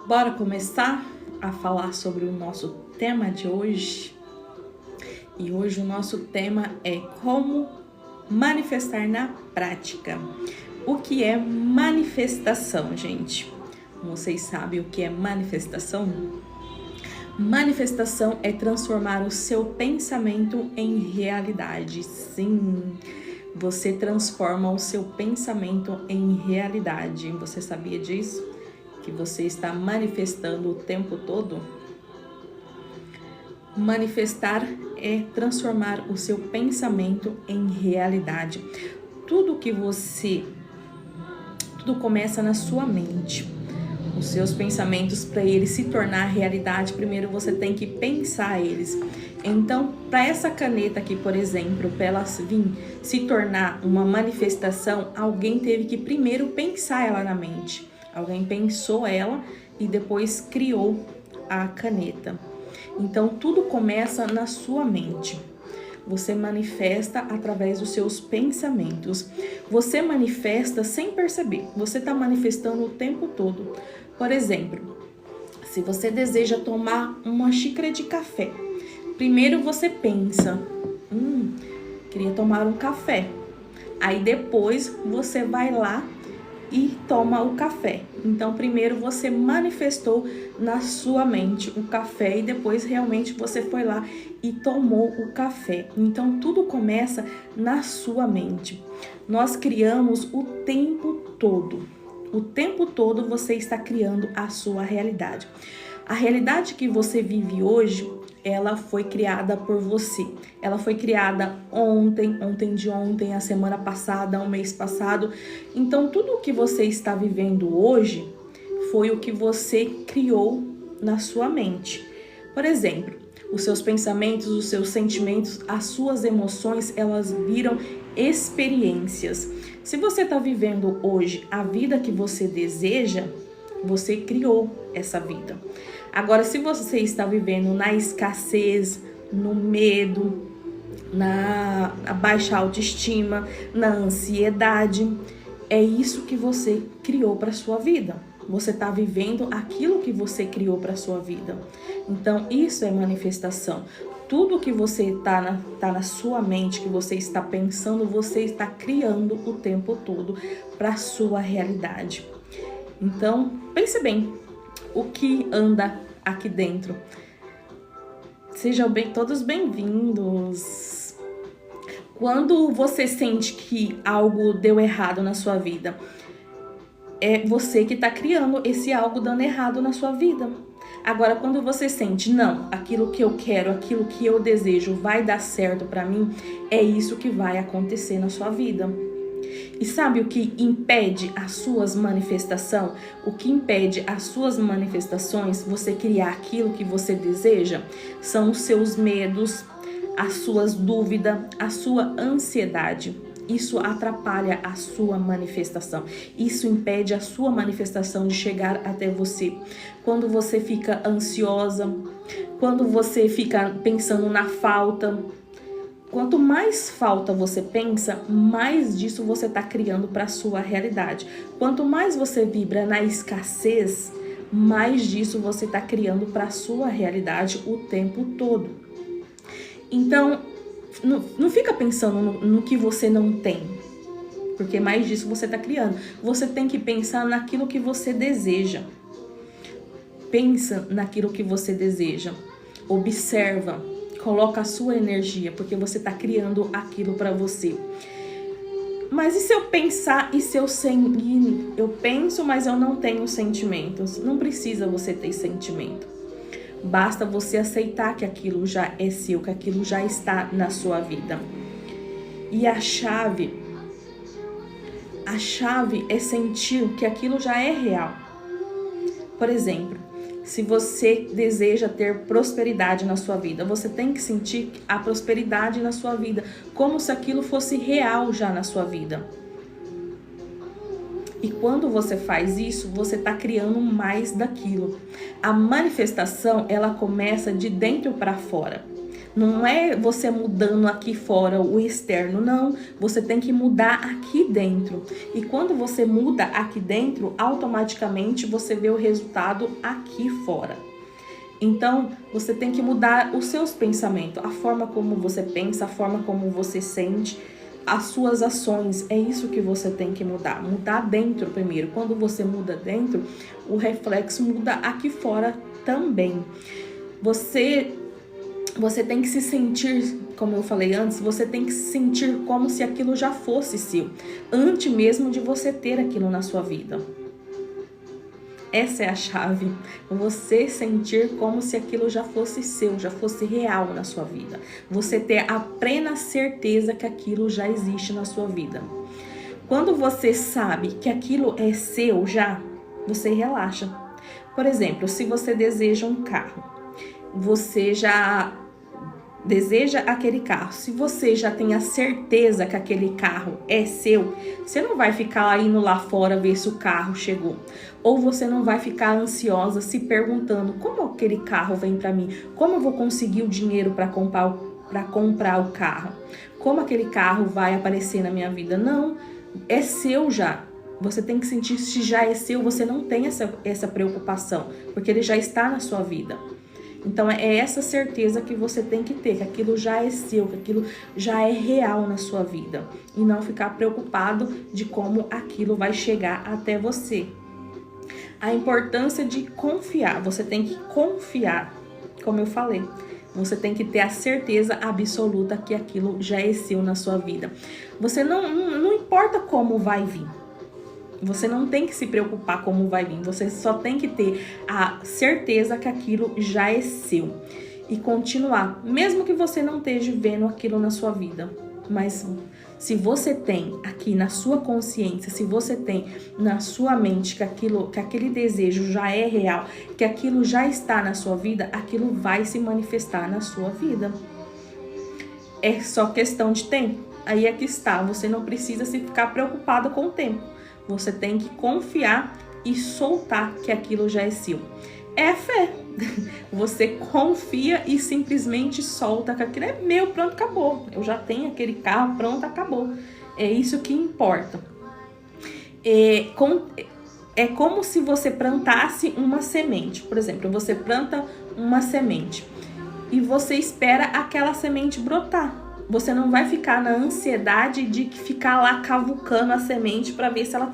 Bora começar a falar sobre o nosso tema de hoje? E hoje o nosso tema é como manifestar na prática. O que é manifestação, gente? Vocês sabem o que é manifestação? Manifestação é transformar o seu pensamento em realidade. Sim, você transforma o seu pensamento em realidade. Você sabia disso? Que você está manifestando o tempo todo? Manifestar é transformar o seu pensamento em realidade. Tudo começa na sua mente. Os seus pensamentos, para eles se tornar realidade, primeiro você tem que pensar eles. Então, para essa caneta aqui, por exemplo, para ela vir se tornar uma manifestação, alguém teve que primeiro pensar ela na mente. Alguém pensou ela e depois criou a caneta. Então, tudo começa na sua mente. Você manifesta através dos seus pensamentos. Você manifesta sem perceber. Você está manifestando o tempo todo. Por exemplo, se você deseja tomar uma xícara de café, primeiro você pensa, queria tomar um café. Aí depois você vai lá e toma o café. Então, primeiro você manifestou na sua mente o café e depois realmente você foi lá e tomou o café. Então, tudo começa na sua mente. Nós criamos o tempo todo. O tempo todo você está criando a sua realidade. A realidade que você vive hoje, ela foi criada por você. Ela foi criada ontem de ontem, a semana passada, o mês passado. Então, tudo o que você está vivendo hoje foi o que você criou na sua mente. Por exemplo, os seus pensamentos, os seus sentimentos, as suas emoções, elas viram experiências. Se você está vivendo hoje a vida que você deseja, você criou essa vida. Agora, se você está vivendo na escassez, no medo, na baixa autoestima, na ansiedade, é isso que você criou para sua vida. Você está vivendo aquilo que você criou para sua vida. Então, isso é manifestação. Tudo que você tá na sua mente, que você está pensando, você está criando o tempo todo para sua realidade. Então, pense bem o que anda aqui dentro. Sejam todos bem-vindos. Quando você sente que algo deu errado na sua vida, é você que está criando esse algo dando errado na sua vida. Agora, quando você sente, não, aquilo que eu quero, aquilo que eu desejo vai dar certo para mim, é isso que vai acontecer na sua vida. E sabe o que impede as suas manifestações? O que impede as suas manifestações, você criar aquilo que você deseja? São os seus medos, as suas dúvidas, a sua ansiedade. Isso atrapalha a sua manifestação. Isso impede a sua manifestação de chegar até você. Quando você fica ansiosa, quando você fica pensando na falta, quanto mais falta você pensa, mais disso você está criando para a sua realidade. Quanto mais você vibra na escassez, mais disso você está criando para a sua realidade o tempo todo. Então, não fica pensando no que você não tem, porque mais disso você está criando. Você tem que pensar naquilo que você deseja. Pensa naquilo que você deseja. Observa. Coloca a sua energia, porque você está criando aquilo para você. Mas e se eu pensar e se eu penso, mas eu não tenho sentimentos? Não precisa você ter sentimento. Basta você aceitar que aquilo já é seu, que aquilo já está na sua vida. E a chave é sentir que aquilo já é real. Por exemplo, se você deseja ter prosperidade na sua vida, você tem que sentir a prosperidade na sua vida, como se aquilo fosse real já na sua vida. E quando você faz isso, você está criando mais daquilo. A manifestação, ela começa de dentro para fora. Não é você mudando aqui fora o externo, não. Você tem que mudar aqui dentro. E quando você muda aqui dentro, automaticamente você vê o resultado aqui fora. Então, você tem que mudar os seus pensamentos, a forma como você pensa, a forma como você sente, as suas ações. É isso que você tem que mudar. Mudar dentro primeiro. Quando você muda dentro, o reflexo muda aqui fora também. Você tem que se sentir, como eu falei antes, você tem que se sentir como se aquilo já fosse seu, antes mesmo de você ter aquilo na sua vida. Essa é a chave, você sentir como se aquilo já fosse seu, já fosse real na sua vida. Você ter a plena certeza que aquilo já existe na sua vida. Quando você sabe que aquilo é seu já, você relaxa. Por exemplo, se você deseja um carro, você já deseja aquele carro. Se você já tem a certeza que aquele carro é seu, você não vai ficar indo lá fora ver se o carro chegou. Ou você não vai ficar ansiosa se perguntando como aquele carro vem para mim, como eu vou conseguir o dinheiro para comprar o carro, como aquele carro vai aparecer na minha vida. Não, é seu já. Você tem que sentir se já é seu, você não tem essa preocupação, porque ele já está na sua vida. Então é essa certeza que você tem que ter, que aquilo já é seu, que aquilo já é real na sua vida. E não ficar preocupado de como aquilo vai chegar até você. A importância de confiar, você tem que confiar, como eu falei. Você tem que ter a certeza absoluta que aquilo já é seu na sua vida. Você não importa como vai vir. Você não tem que se preocupar como vai vir. Você só tem que ter a certeza que aquilo já é seu. E continuar, mesmo que você não esteja vendo aquilo na sua vida. Mas se você tem aqui na sua consciência, se você tem na sua mente que aquele desejo já é real, que aquilo já está na sua vida, aquilo vai se manifestar na sua vida. É só questão de tempo. Aí é que está. Você não precisa se ficar preocupado com o tempo. Você tem que confiar e soltar que aquilo já é seu. É fé. Você confia e simplesmente solta que aquilo é meu, pronto, acabou. Eu já tenho aquele carro, pronto, acabou. É isso que importa. É como se você plantasse uma semente. Por exemplo, você planta uma semente e você espera aquela semente brotar. Você não vai ficar na ansiedade de ficar lá cavucando a semente para ver se ela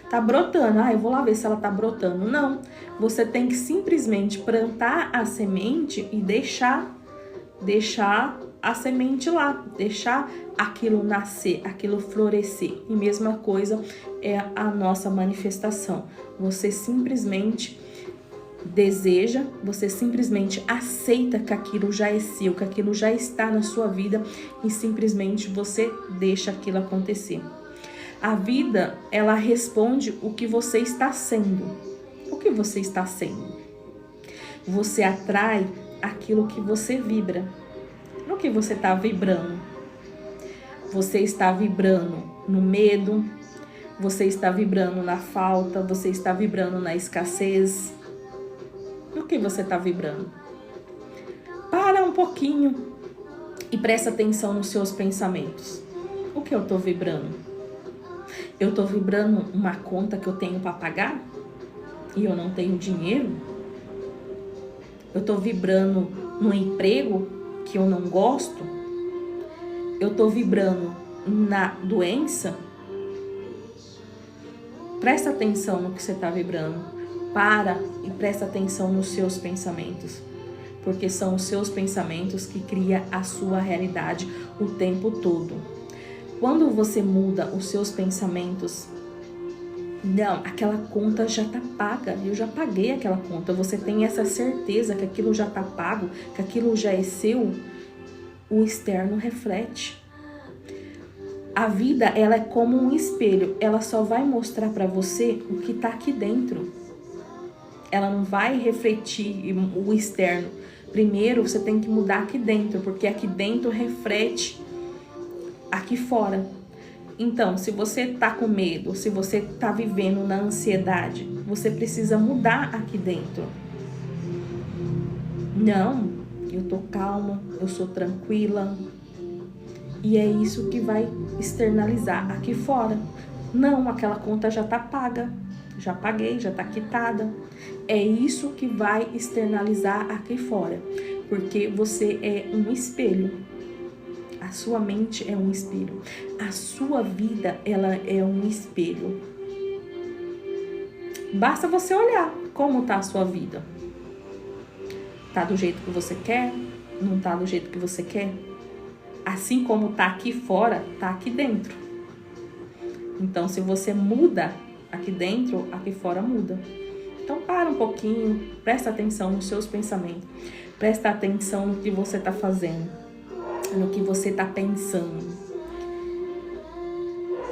tá brotando. Eu vou lá ver se ela tá brotando. Não. Você tem que simplesmente plantar a semente e deixar a semente lá. Deixar aquilo nascer, aquilo florescer. E mesma coisa é a nossa manifestação. Você simplesmente deseja, você simplesmente aceita que aquilo já é seu, que aquilo já está na sua vida e simplesmente você deixa aquilo acontecer. A vida, ela responde o que você está sendo. O que você está sendo? Você atrai aquilo que você vibra. No que você está vibrando? Você está vibrando no medo, você está vibrando na falta, você está vibrando na escassez. No que você está vibrando? Para um pouquinho e presta atenção nos seus pensamentos. O que eu estou vibrando? Eu estou vibrando uma conta que eu tenho para pagar e eu não tenho dinheiro? Eu estou vibrando num emprego que eu não gosto? Eu estou vibrando na doença? Presta atenção no que você está vibrando. Para e presta atenção nos seus pensamentos, porque são os seus pensamentos que criam a sua realidade o tempo todo. Quando você muda os seus pensamentos, não, aquela conta já está paga, eu já paguei aquela conta, você tem essa certeza que aquilo já está pago, que aquilo já é seu, o externo reflete. A vida, ela é como um espelho, ela só vai mostrar para você o que está aqui dentro. Ela não vai refletir o externo. Primeiro, você tem que mudar aqui dentro, porque aqui dentro reflete aqui fora. Então, se você tá com medo, se você tá vivendo na ansiedade, você precisa mudar aqui dentro. Não, eu tô calma, eu sou tranquila. E é isso que vai externalizar aqui fora. Não, aquela conta já tá paga, já paguei, já tá quitada. É isso que vai externalizar aqui fora, porque você é um espelho. A sua mente é um espelho. A sua vida, ela é um espelho. Basta você olhar como tá a sua vida. Tá do jeito que você quer? Não tá do jeito que você quer? Assim como tá aqui fora, tá aqui dentro. Então, se você muda aqui dentro, aqui fora muda. Então, para um pouquinho, presta atenção nos seus pensamentos. Presta atenção no que você tá fazendo, no que você tá pensando.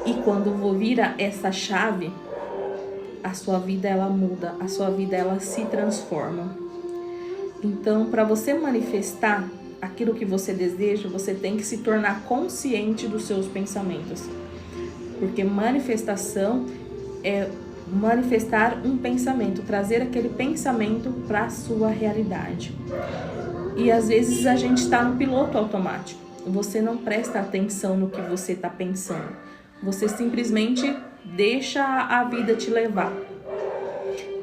E quando vira essa chave, a sua vida, ela muda. A sua vida, ela se transforma. Então, para você manifestar aquilo que você deseja, você tem que se tornar consciente dos seus pensamentos. Porque manifestação é manifestar um pensamento, trazer aquele pensamento para a sua realidade. E às vezes a gente está no piloto automático. Você não presta atenção no que você está pensando. Você simplesmente deixa a vida te levar.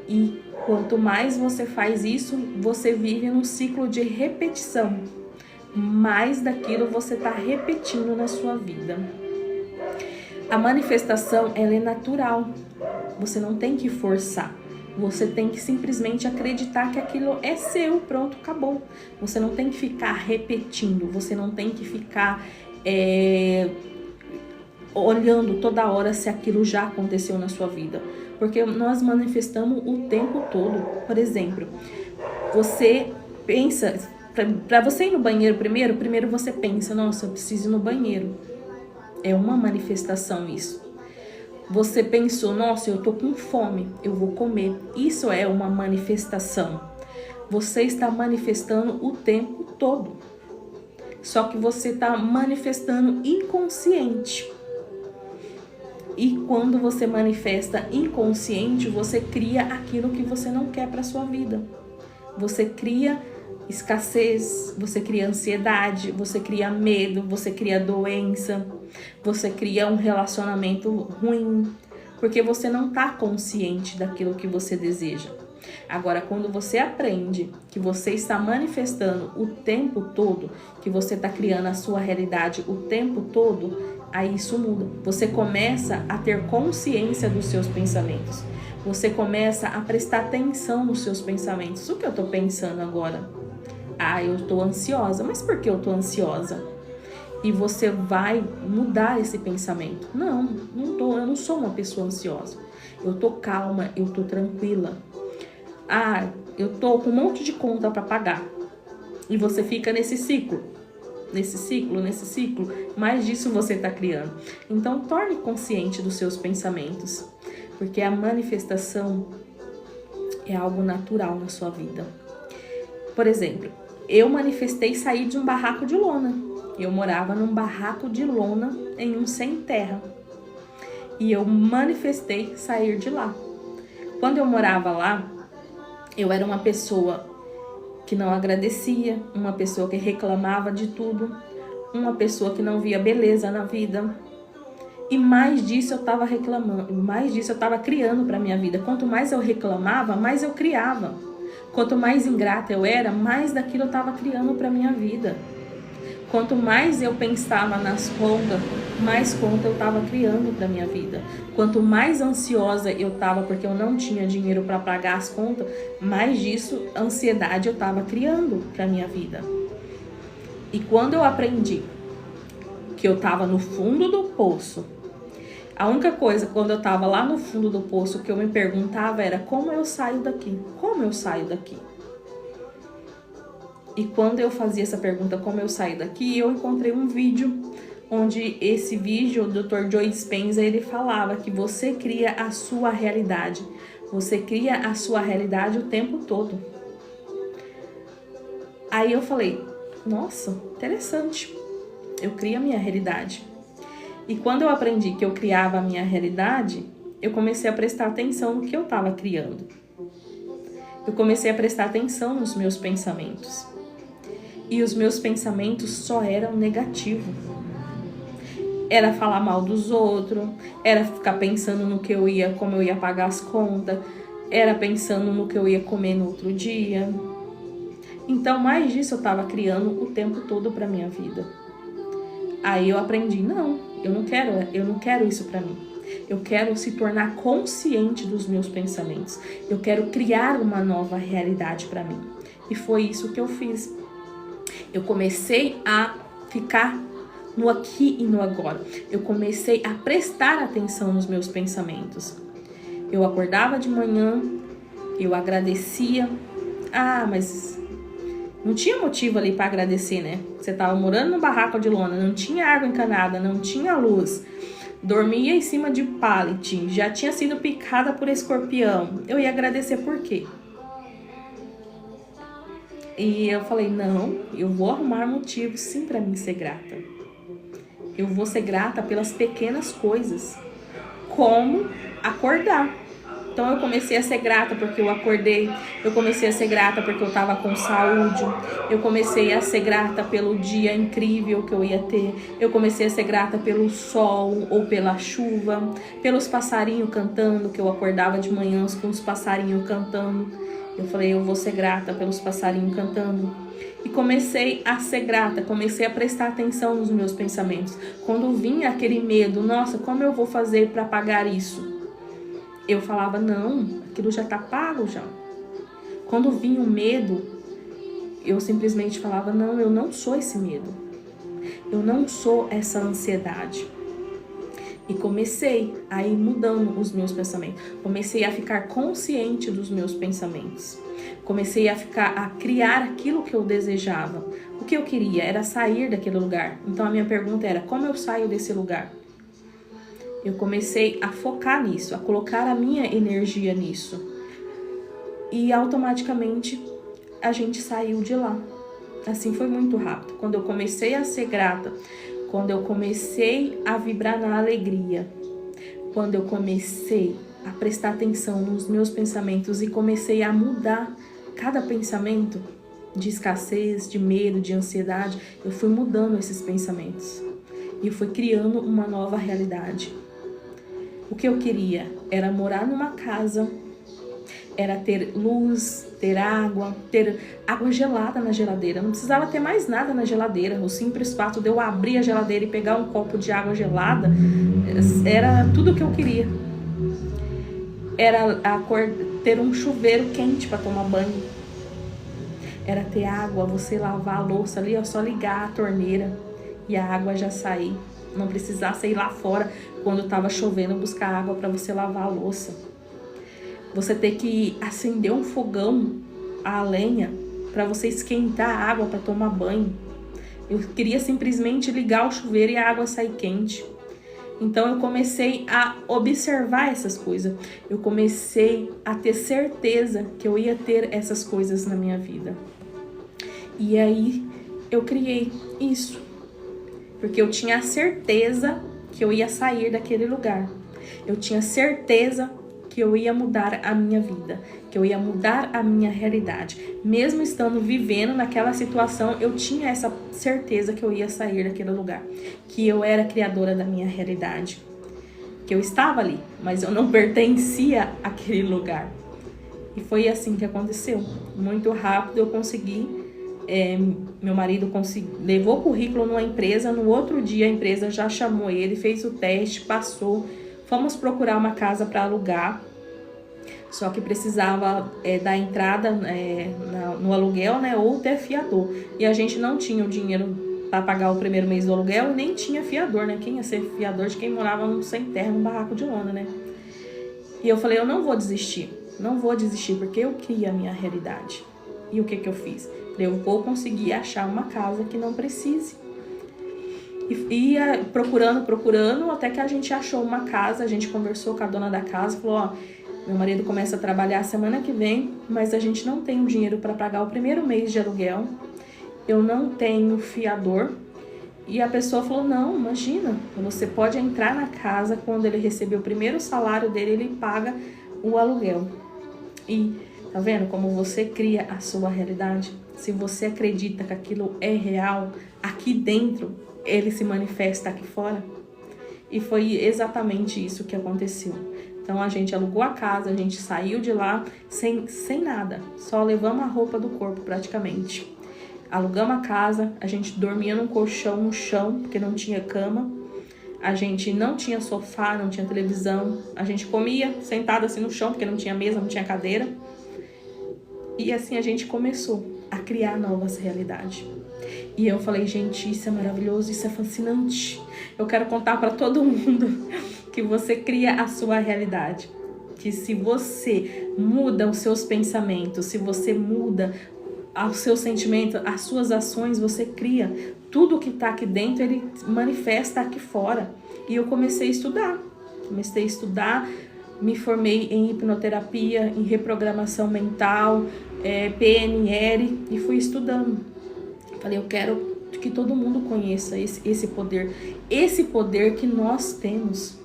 E quanto mais você faz isso, você vive num ciclo de repetição. Mais daquilo você está repetindo na sua vida. A manifestação, ela é natural. Você não tem que forçar. Você tem que simplesmente acreditar que aquilo é seu, pronto, acabou. Você não tem que ficar repetindo. Você não tem que ficar olhando toda hora se aquilo já aconteceu na sua vida. Porque nós manifestamos o tempo todo. Por exemplo, você pensa... Para você ir no banheiro primeiro você pensa, nossa, eu preciso ir no banheiro. É uma manifestação isso. Você pensou, nossa, eu tô com fome, eu vou comer. Isso é uma manifestação. Você está manifestando o tempo todo. Só que você está manifestando inconsciente. E quando você manifesta inconsciente, você cria aquilo que você não quer para sua vida. Você cria escassez, você cria ansiedade, você cria medo, você cria doença, você cria um relacionamento ruim, porque você não está consciente daquilo que você deseja. Agora, quando você aprende que você está manifestando o tempo todo, que você está criando a sua realidade o tempo todo, aí isso muda. Você começa a ter consciência dos seus pensamentos. Você começa a prestar atenção nos seus pensamentos. O que eu estou pensando agora? Ah, eu estou ansiosa. Mas por que eu estou ansiosa? E você vai mudar esse pensamento. Não tô, eu não sou uma pessoa ansiosa. Eu tô calma, eu tô tranquila. Ah, eu tô com um monte de conta para pagar. E você fica nesse ciclo. Nesse ciclo. Mais disso você está criando. Então, torne consciente dos seus pensamentos. Porque a manifestação é algo natural na sua vida. Por exemplo, eu manifestei sair de um barraco de lona. Eu morava num barraco de lona em um sem terra. E eu manifestei sair de lá. Quando eu morava lá, eu era uma pessoa que não agradecia, uma pessoa que reclamava de tudo, uma pessoa que não via beleza na vida. E mais disso eu estava reclamando, mais disso eu estava criando para minha vida. Quanto mais eu reclamava, mais eu criava. Quanto mais ingrata eu era, mais daquilo eu estava criando para minha vida. Quanto mais eu pensava nas contas, mais conta eu estava criando para minha vida. Quanto mais ansiosa eu estava porque eu não tinha dinheiro para pagar as contas, mais disso, ansiedade eu estava criando para minha vida. E quando eu aprendi que eu estava no fundo do poço, a única coisa, quando eu estava lá no fundo do poço, que eu me perguntava era como eu saio daqui? Como eu saio daqui? E quando eu fazia essa pergunta, como eu saio daqui, eu encontrei um vídeo, onde esse vídeo, o Dr. Joe Dispenza, ele falava que você cria a sua realidade. Você cria a sua realidade o tempo todo. Aí eu falei, nossa, interessante. Eu crio a minha realidade. E quando eu aprendi que eu criava a minha realidade, eu comecei a prestar atenção no que eu estava criando. Eu comecei a prestar atenção nos meus pensamentos. E os meus pensamentos só eram negativos. Era falar mal dos outros, era ficar pensando no que como eu ia pagar as contas, era pensando no que eu ia comer no outro dia. Então, mais disso eu tava criando o tempo todo pra minha vida. Aí eu aprendi, não, eu não quero isso pra mim. Eu quero se tornar consciente dos meus pensamentos. Eu quero criar uma nova realidade pra mim. E foi isso que eu fiz. Eu comecei a ficar no aqui e no agora. Eu comecei a prestar atenção nos meus pensamentos. Eu acordava de manhã, eu agradecia. Ah, mas não tinha motivo ali para agradecer, né? Você tava morando no barraco de lona, não tinha água encanada, não tinha luz. Dormia em cima de pallet, já tinha sido picada por escorpião. Eu ia agradecer por quê? E eu falei, não, eu vou arrumar motivos sim para mim ser grata. Eu vou ser grata pelas pequenas coisas, como acordar. Então eu comecei a ser grata porque eu acordei, eu comecei a ser grata porque eu estava com saúde, eu comecei a ser grata pelo dia incrível que eu ia ter, eu comecei a ser grata pelo sol ou pela chuva, pelos passarinhos cantando, que eu acordava de manhã com os passarinhos cantando. Eu falei, eu vou ser grata pelos passarinhos cantando. E comecei a ser grata, comecei a prestar atenção nos meus pensamentos. Quando vinha aquele medo, nossa, como eu vou fazer para pagar isso? Eu falava, não, aquilo já tá pago já. Quando vinha o medo, eu simplesmente falava, não, eu não sou esse medo. Eu não sou essa ansiedade. E comecei a ir mudando os meus pensamentos. Comecei a ficar consciente dos meus pensamentos. Comecei a criar aquilo que eu desejava. O que eu queria era sair daquele lugar. Então a minha pergunta era, como eu saio desse lugar? Eu comecei a focar nisso, a colocar a minha energia nisso. E automaticamente a gente saiu de lá. Assim foi muito rápido. Quando eu comecei a ser grata, quando eu comecei a vibrar na alegria, quando eu comecei a prestar atenção nos meus pensamentos e comecei a mudar cada pensamento de escassez, de medo, de ansiedade, eu fui mudando esses pensamentos. E eu fui criando uma nova realidade. O que eu queria era morar numa casa, era ter luz, ter água gelada na geladeira. Não precisava ter mais nada na geladeira. O simples fato de eu abrir a geladeira e pegar um copo de água gelada era tudo o que eu queria. Era ter um chuveiro quente para tomar banho. Era ter água, você lavar a louça ali, só ligar a torneira e a água já sair. Não precisasse ir lá fora quando estava chovendo buscar água para você lavar a louça. Você ter que acender um fogão, a lenha, para você esquentar a água para tomar banho. Eu queria simplesmente ligar o chuveiro e a água sair quente. Então eu comecei a observar essas coisas. Eu comecei a ter certeza que eu ia ter essas coisas na minha vida. E aí eu criei isso. Porque eu tinha a certeza que eu ia sair daquele lugar. Eu tinha certeza que eu ia mudar a minha vida, que eu ia mudar a minha realidade. Mesmo estando vivendo naquela situação, eu tinha essa certeza que eu ia sair daquele lugar, que eu era criadora da minha realidade, que eu estava ali, mas eu não pertencia àquele lugar. E foi assim que aconteceu. Muito rápido eu consegui. Meu marido levou o currículo numa empresa, no outro dia a empresa já chamou ele, fez o teste, passou. Fomos procurar uma casa para alugar, só que precisava da entrada no aluguel, né, ou ter fiador. E a gente não tinha o dinheiro para pagar o primeiro mês do aluguel e nem tinha fiador, né? Quem ia ser fiador de quem morava sem terra, num barraco de lona, né? E eu falei, eu não vou desistir, porque eu queria a minha realidade. E o que eu fiz? Eu vou conseguir achar uma casa que não precise. E ia procurando, até que a gente achou uma casa. A gente conversou com a dona da casa, falou, ó, meu marido começa a trabalhar semana que vem, mas a gente não tem dinheiro para pagar o primeiro mês de aluguel. Eu não tenho fiador. E a pessoa falou, não, imagina, você pode entrar na casa, quando ele receber o primeiro salário dele, ele paga o aluguel. E Tá vendo como você cria a sua realidade? Se você acredita que aquilo é real, aqui dentro, ele se manifesta aqui fora. E foi exatamente isso que aconteceu. Então a gente alugou a casa, a gente saiu de lá sem nada. Só levamos a roupa do corpo praticamente. Alugamos a casa, a gente dormia num colchão no chão, porque não tinha cama. A gente não tinha sofá, não tinha televisão. A gente comia sentado assim no chão, porque não tinha mesa, não tinha cadeira. E assim a gente começou a criar novas realidades. E eu falei, gente, isso é maravilhoso, isso é fascinante. Eu quero contar para todo mundo que você cria a sua realidade. Que se você muda os seus pensamentos, se você muda os seus sentimentos, as suas ações, você cria. Tudo que está aqui dentro, ele manifesta aqui fora. E eu comecei a estudar. Me formei em hipnoterapia, em reprogramação mental, PNL, e fui estudando. Falei, eu quero que todo mundo conheça esse poder que nós temos,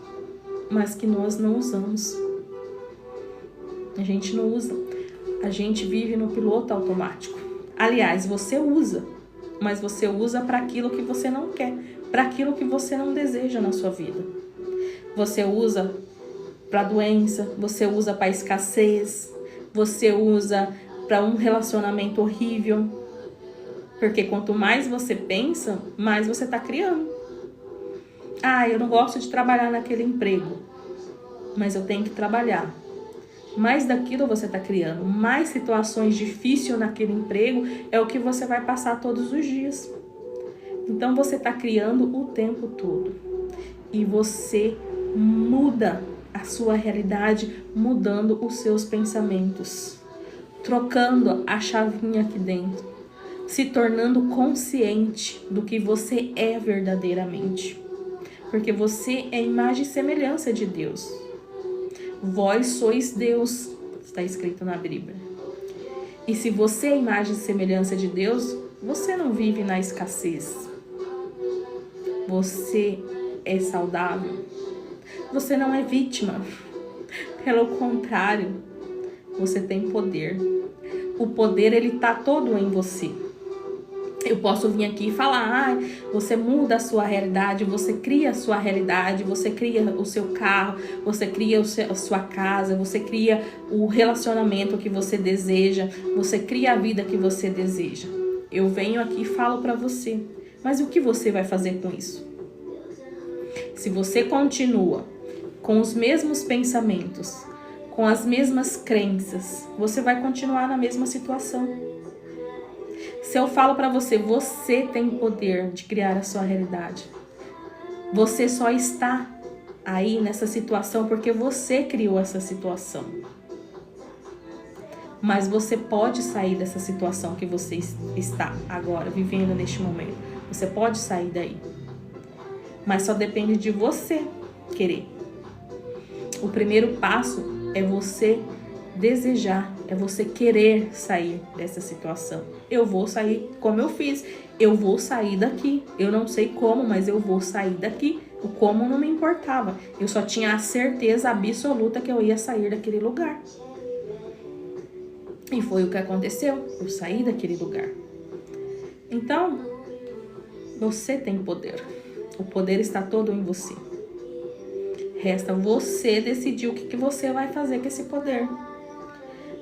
mas que nós não usamos. A gente não usa, a gente vive no piloto automático. Aliás, você usa, mas você usa para aquilo que você não quer, para aquilo que você não deseja na sua vida. Você usa para doença, você usa para escassez, você usa para um relacionamento horrível. Porque quanto mais você pensa, mais você está criando. Ah, eu não gosto de trabalhar naquele emprego, mas eu tenho que trabalhar. Mais daquilo você está criando, mais situações difíceis naquele emprego é o que você vai passar todos os dias. Então você está criando o tempo todo. E você muda a sua realidade, mudando os seus pensamentos, trocando a chavinha aqui dentro, se tornando consciente do que você é verdadeiramente. Porque você é imagem e semelhança de Deus. Vós sois Deus, está escrito na Bíblia. E se você é imagem e semelhança de Deus, você não vive na escassez. Você é saudável. Você não é vítima. Pelo contrário, você tem poder. O poder, ele está todo em você. Eu posso vir aqui e falar, você muda a sua realidade, você cria a sua realidade, você cria o seu carro, você cria a sua casa, você cria o relacionamento que você deseja, você cria a vida que você deseja. Eu venho aqui e falo para você, mas o que você vai fazer com isso? Se você continua com os mesmos pensamentos, com as mesmas crenças, você vai continuar na mesma situação. Se eu falo para você, você tem poder de criar a sua realidade. Você só está aí nessa situação porque você criou essa situação. Mas você pode sair dessa situação que você está agora, vivendo neste momento. Você pode sair daí. Mas só depende de você querer. O primeiro passo é você desejar, é você querer sair dessa situação. Eu vou sair como eu fiz, eu vou sair daqui. Eu não sei como, mas eu vou sair daqui. O como não me importava. Eu só tinha a certeza absoluta que eu ia sair daquele lugar. E foi o que aconteceu. Eu saí daquele lugar. Então, você tem poder. O poder está todo em você. Resta você decidir o que você vai fazer com esse poder.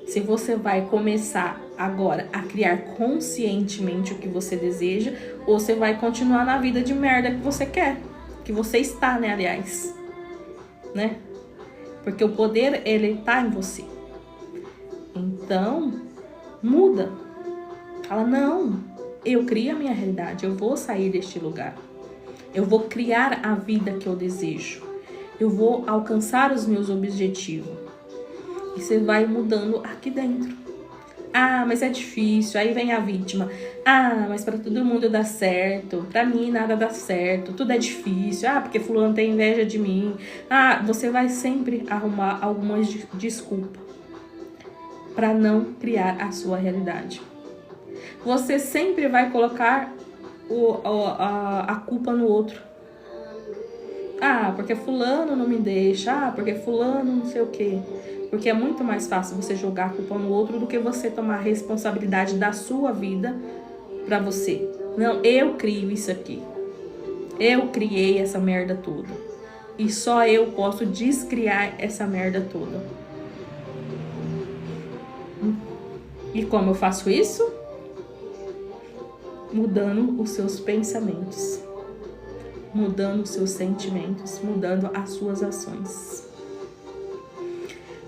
Se você vai começar agora a criar conscientemente o que você deseja, ou você vai continuar na vida de merda que você quer, que você está, né, aliás, né? Porque o poder, ele tá em você. Então, muda. Fala, não, eu crio a minha realidade, eu vou sair deste lugar. Eu vou criar a vida que eu desejo. Eu vou alcançar os meus objetivos. E você vai mudando aqui dentro. Ah, mas é difícil. Aí vem a vítima. Ah, mas para todo mundo dá certo. Para mim nada dá certo. Tudo é difícil. Ah, porque fulano tem inveja de mim. Ah, você vai sempre arrumar algumas desculpas para não criar a sua realidade. Você sempre vai colocar a culpa no outro. Ah, porque fulano não me deixa. Ah, porque fulano não sei o quê. Porque é muito mais fácil você jogar a culpa no outro do que você tomar a responsabilidade da sua vida pra você. Não, eu crio isso aqui. Eu criei essa merda toda. E só eu posso descriar essa merda toda. E como eu faço isso? Mudando os seus pensamentos. Mudando os seus sentimentos. Mudando as suas ações.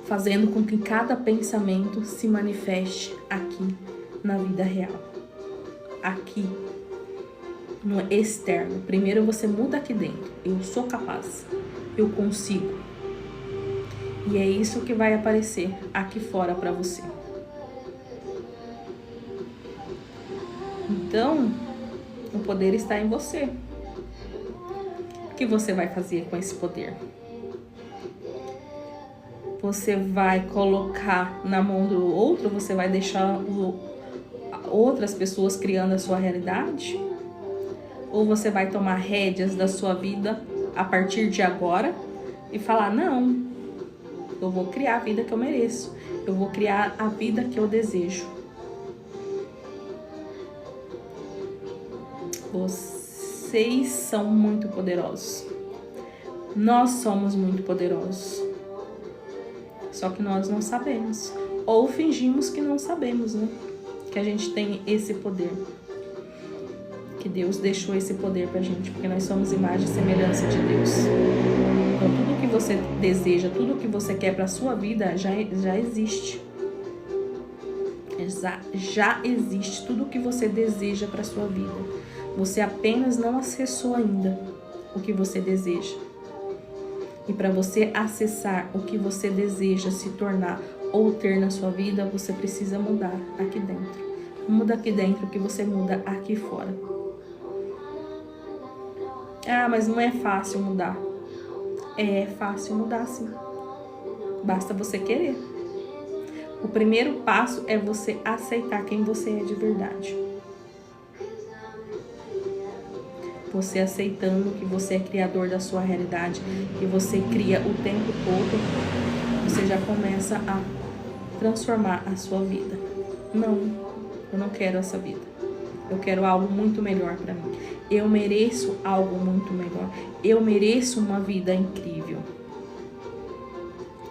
Fazendo com que cada pensamento se manifeste aqui na vida real. Aqui, no externo. Primeiro você muda aqui dentro. Eu sou capaz. Eu consigo. E é isso que vai aparecer aqui fora para você. Então, o poder está em você. O que você vai fazer com esse poder? Você vai colocar na mão do outro? Você vai deixar outras pessoas criando a sua realidade? Ou você vai tomar rédeas da sua vida a partir de agora e falar, não, eu vou criar a vida que eu mereço. Eu vou criar a vida que eu desejo. Vocês são muito poderosos. Nós somos muito poderosos. Só que nós não sabemos. Ou fingimos que não sabemos, né? Que a gente tem esse poder. Que Deus deixou esse poder pra gente. Porque nós somos imagem e semelhança de Deus. Então tudo que você deseja, tudo que você quer pra sua vida já existe. Já existe tudo que você deseja pra sua vida. Você apenas não acessou ainda o que você deseja. E para você acessar o que você deseja se tornar ou ter na sua vida, você precisa mudar aqui dentro. Muda aqui dentro que você muda aqui fora. Ah, mas não é fácil mudar. É fácil mudar, sim. Basta você querer. O primeiro passo é você aceitar quem você é de verdade. Você aceitando que você é criador da sua realidade, que você cria o tempo todo, você já começa a transformar a sua vida. Não, eu não quero essa vida. Eu quero algo muito melhor para mim. Eu mereço algo muito melhor. Eu mereço uma vida incrível.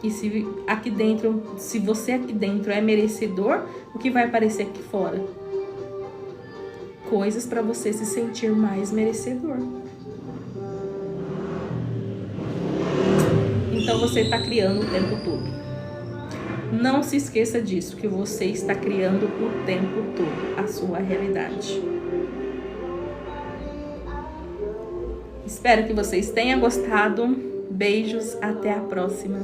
E se você aqui dentro é merecedor, o que vai aparecer aqui fora? Coisas para você se sentir mais merecedor. Então você está criando o tempo todo. Não se esqueça disso, que você está criando o tempo todo a sua realidade. Espero que vocês tenham gostado. Beijos, até a próxima.